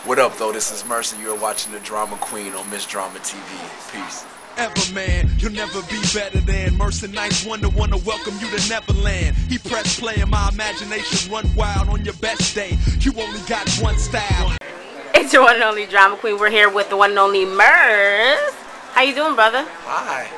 What up, though? This is Murs, and you're watching the Drama Queen on Miss Drama TV. Peace. Ever, man, you'll never be better than Murs and Nice Wonder wanna welcome you to Neverland. He press play and my imagination run wild on your best day. You only got one style. It's your one and only Drama Queen. We're here with the one and only Murs. How you doing, brother? Hi.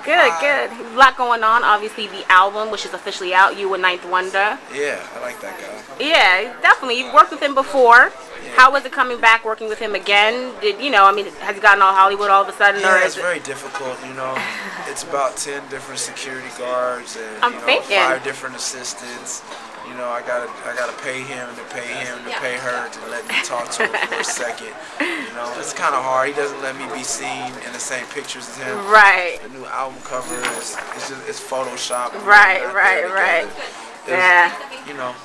Good, good. A lot going on. Obviously, the album, which is officially out, You and Ninth Wonder. Yeah, I like that guy. Yeah, definitely. You've worked with him before. Yeah. How was it coming back, working with him again? Has he gotten all Hollywood all of a sudden? Yeah, or it's very difficult, It's about 10 different security guards and, 5 different assistants. I gotta pay him to pay him to pay her to let me talk to her for a second. It's kind of hard. He doesn't let me be seen in the same pictures as him. Right. The new album cover it's Photoshop. Right. Yeah.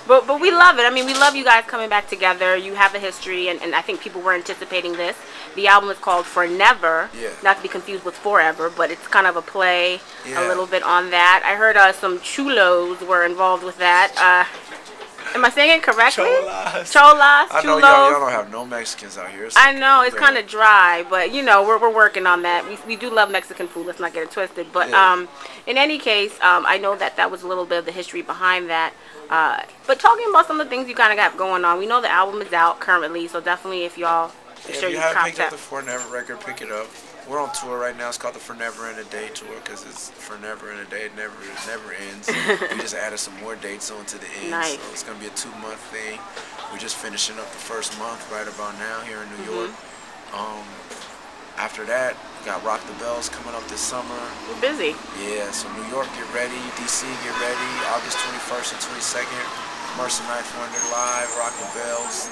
But we love it. I mean, we love you guys coming back together. You have a history, and I think people were anticipating this. The album is called ForNever, not to be confused with Forever, but it's kind of a play a little bit on that. I heard some chulos were involved with that. Am I saying it correctly? Cholas. I know y'all don't have no Mexicans out here. I know it's kind of dry, but we're working on that. We do love Mexican food. Let's not get it twisted. But in any case, I know that was a little bit of the history behind that. But talking about some of the things you kind of got going on, we know the album is out currently, so definitely if y'all if you haven't picked up the ForNever record, pick it up. We're on tour right now. It's called the ForNever in a Day tour because it's forever in a day. It never ends. We just added some more dates onto the end. Nice. So it's going to be a 2-month thing. We're just finishing up the first month right about now here in New York. After that, we got Rock the Bells coming up this summer. We're busy. Yeah, so New York, get ready. DC, get ready. August 21st and 22nd. Murs and Ninth Wonder live, Rock the Bells.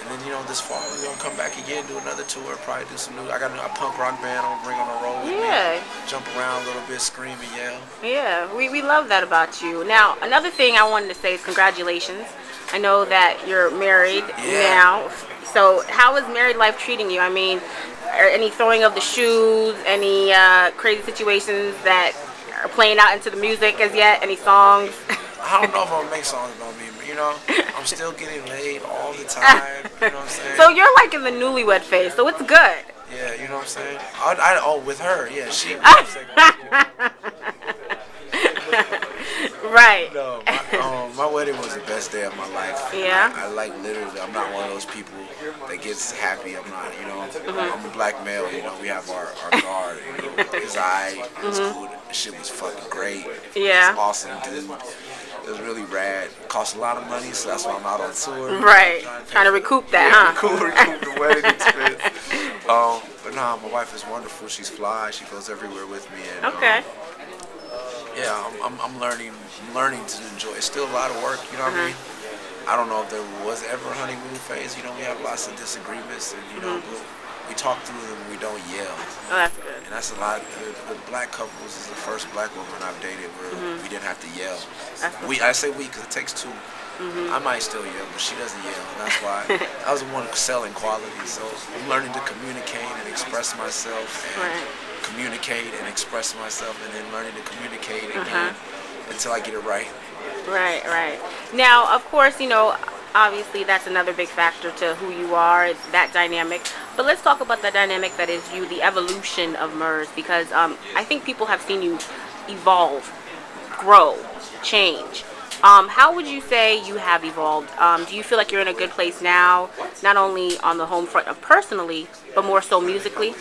And then, this fall, we're going to come back again, do another tour, probably do some new. I got a punk rock band I'm going to bring on the road with me. Jump around a little bit, scream and yell. Yeah, we love that about you. Now, another thing I wanted to say is congratulations. I know that you're married now. So how is married life treating you? I mean, any throwing of the shoes, any crazy situations that are playing out into the music as yet? Any songs? I don't know if I'm going to make songs about me, but, I'm still getting laid all the time, you know what I'm saying? So you're like in the newlywed phase, so it's good. Yeah, you know what I'm saying? Oh, with her, yeah, she... Right. No, my wedding was the best day of my life. Yeah. I like literally, I'm not one of those people that gets happy. I'm not, I'm a black male, we have our guard, it's alright, it's cool, the shit was fucking great. Yeah. It was awesome, dude. It was really rad. It cost a lot of money, so that's why I'm out on tour. Right. Trying to recoup that, Recoup the wedding expense. But nah, my wife is wonderful. She's fly. She goes everywhere with me. And, yeah, I'm learning to enjoy. It's still a lot of work, you know what I mean? I don't know if there was ever a honeymoon phase. We have lots of disagreements, and we talk through them. We don't yell. Oh, that's good. And that's a lot. The black couples is the first black woman I've dated where we didn't have to yell. I say we because it takes two. I might still yell, but she doesn't yell. And that's why I was the one selling quality. So I'm learning to communicate and express myself, and communicate and express myself, and then learning to communicate again until I get it right. Right. Now, of course, obviously that's another big factor to who you are, that dynamic. But let's talk about the dynamic that is you, the evolution of Murs, because I think people have seen you evolve, grow, change. How would you say you have evolved? Do you feel like you're in a good place now, not only on the home front of personally, but more so musically?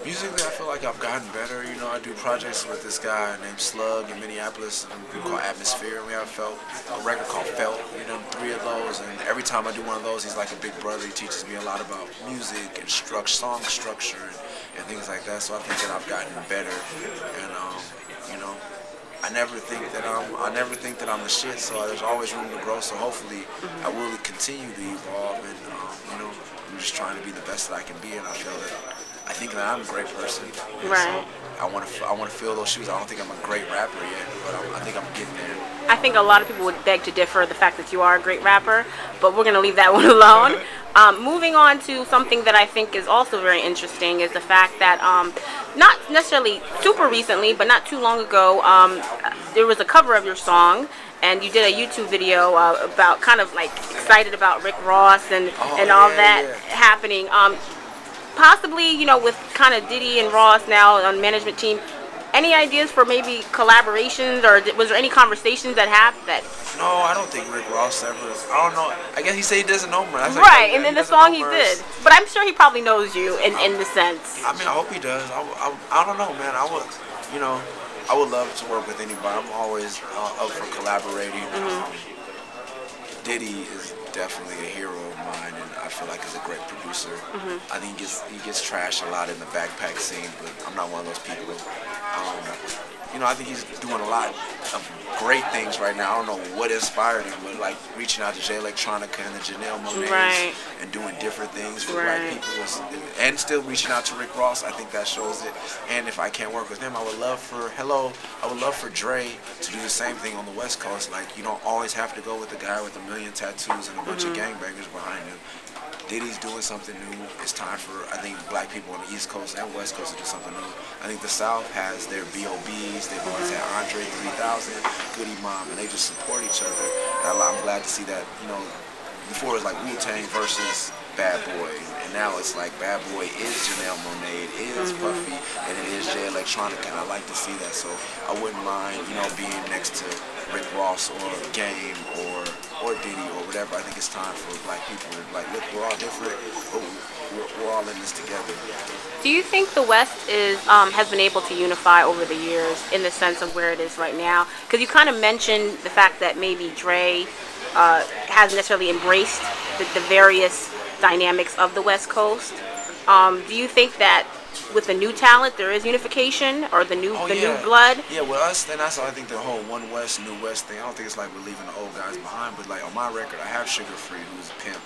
Musically, I feel like I've gotten better. I do projects with this guy named Slug in Minneapolis. We call Atmosphere, and we have a record called Felt. 3 of those, and every time I do one of those, he's like a big brother. He teaches me a lot about music and song structure and things like that. So I think that I've gotten better, and I never think that I'm the shit. So there's always room to grow. So hopefully, I will continue to evolve, and I'm just trying to be the best that I can be, and I think that I'm a great person. Right. So I want to fill those shoes. I don't think I'm a great rapper yet, but I think I'm getting there. I think a lot of people would beg to differ the fact that you are a great rapper, but we're going to leave that one alone. Moving on to something that I think is also very interesting is the fact that not necessarily super recently, but not too long ago, there was a cover of your song and you did a YouTube video about kind of like excited about Rick Ross and all that happening. Possibly, you know, with kind of Diddy and Ross now on the management team. Any ideas for maybe collaborations, or was there any conversations that happened? No, I don't think Rick Ross ever. I don't know. I guess he said he doesn't know Murs. Right, and then the song he did. But I'm sure he probably knows you in the sense. I mean, I hope he does. I don't know, man. I would love to work with anybody. I'm always up for collaborating. Diddy is definitely a hero of mine, and I feel like he's a great producer. I think he gets trashed a lot in the backpack scene, but I'm not one of those people. You know, I think he's doing a lot of great things right now. I don't know what inspired him, but like reaching out to Jay Electronica and the Janelle Monáes and doing different things for black people, and still reaching out to Rick Ross. I think that shows it. And if I can't work with him, I would love for Dre to do the same thing on the West Coast. Like, you don't always have to go with the guy with a million tattoos and a bunch of gangbangers behind him. Diddy's doing something new. It's time for, I think, black people on the East Coast and West Coast to do something new. I think the South has their B.O.B.s. They've always had Andre 3000, Goody Mob, and they just support each other. And I'm glad to see that, you know, before it was like Wu-Tang versus Bad Boy, and now it's like Bad Boy is Janelle Monáe, it is Puffy, and it is Jay Electronica, and I like to see that. So I wouldn't mind, you know, being next to Rick Ross or Game or Diddy or whatever. I think it's time for black people to like, look, we're all different, but we're all in this together. Do you think the West has been able to unify over the years in the sense of where it is right now? Because you kind of mentioned the fact that maybe Dre hasn't necessarily embraced the various dynamics of the West Coast. Do you think that with the new talent there is unification, or the new new blood? Yeah, with us, then that's, I think, the whole One West, New West thing. I don't think it's like we're leaving the old guys behind, but like on my record, I have Sugar Free, who's a pimp,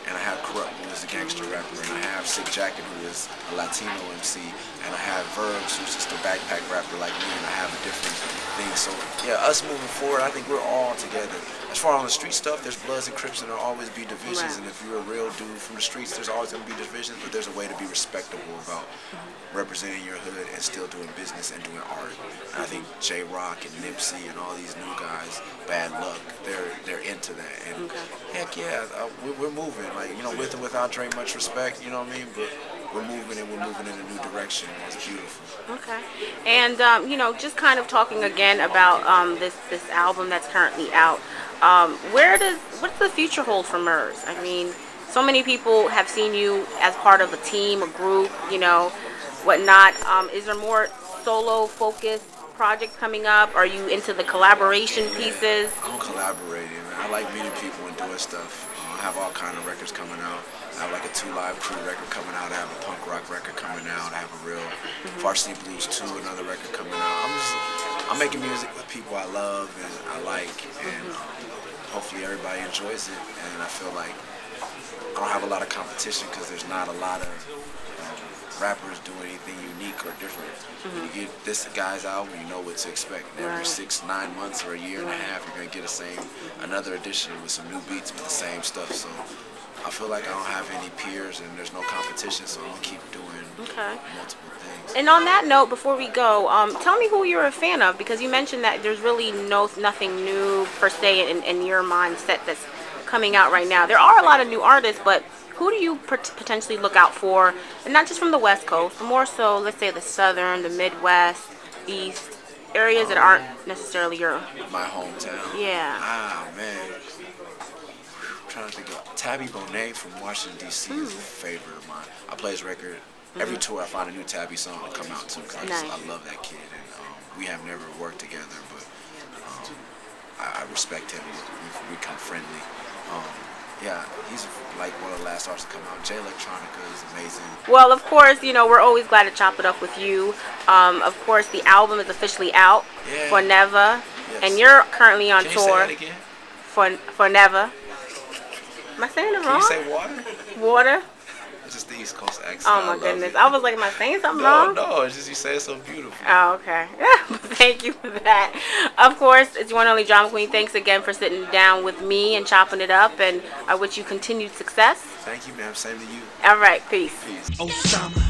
and I have Corrupt, who is a gangster rapper, and I have Sick Jacket, who is a Latino MC, and I have Verbs, who's just a backpack rapper like me, and I have a different thing. So yeah, us moving forward, I think we're all together. As far as on the street stuff, there's Bloods and Crips, and there'll always be divisions. And if you're a real dude from the streets, there's always going to be divisions, but there's a way to be respectable about representing your hood and still doing business and doing art. And I think J-Rock and Nipsey and all these new guys, Bad Luck, they're into that. And heck yeah, we're moving. Like, you know, with or without Dre, much respect, you know what I mean? But we're moving, and we're moving in a new direction. It's beautiful. Okay. And you know, just kind of talking again about this album that's currently out. What's the future hold for Murs? I mean, so many people have seen you as part of a team, a group, you know, whatnot. Is there more solo-focused projects coming up? Are you into the collaboration pieces? I'm collaborating, man. I like meeting people and doing stuff. I have all kind of records coming out. I have like a 2 Live Crew record coming out. I have a punk rock record coming out. I have a real Varsity Blues 2, another record coming out. I'm making music with people I love and I like, and hopefully everybody enjoys it. And I feel like I don't have a lot of competition because there's not a lot of rappers doing anything unique or different. When you get this guy's album, you know what to expect. And every 6, 9 months or a year and a half, you're gonna get another edition with some new beats with the same stuff. So I feel like I don't have any peers and there's no competition, so I'm gonna keep doing multiple things. And on that note, before we go, tell me who you're a fan of, because you mentioned that there's really nothing new per se in your mindset that's coming out right now. There are a lot of new artists, but who do you potentially look out for, and not just from the West Coast, but more so, let's say, the Southern, the Midwest, East, areas that aren't necessarily my hometown? Yeah. Ah, man. I'm trying to think of Tabby Boney from Washington, D.C. is a favorite of mine. I play his record. Every tour I find a new Tabby song to come out to, because I love that kid. And we have never worked together, but I respect him. We become friendly. Yeah, he's like one of the last artists to come out. Jay Electronica is amazing. Well, of course, you know, we're always glad to chop it up with you. Of course, the album is officially out, ForNever, and you're currently on tour. Can you say that again? ForNever. Am I saying it wrong? Can you say water? Water? It's just the East Coast accent. Oh my goodness. I was like, am I saying something wrong? No, it's just you say it so beautiful. Oh, okay. Thank you for that. Of course, it's your one and only Drama Queen. Thanks again for sitting down with me and chopping it up, and I wish you continued success. Thank you, ma'am. Same to you. All right. Peace. Osama,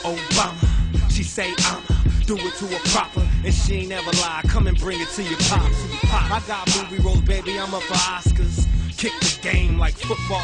Obama, she say I'm do it to a proper, and she ain't never lie. Come and bring it to your pops. I got movie roles, baby, I'm up for Oscars. Kick the game like football.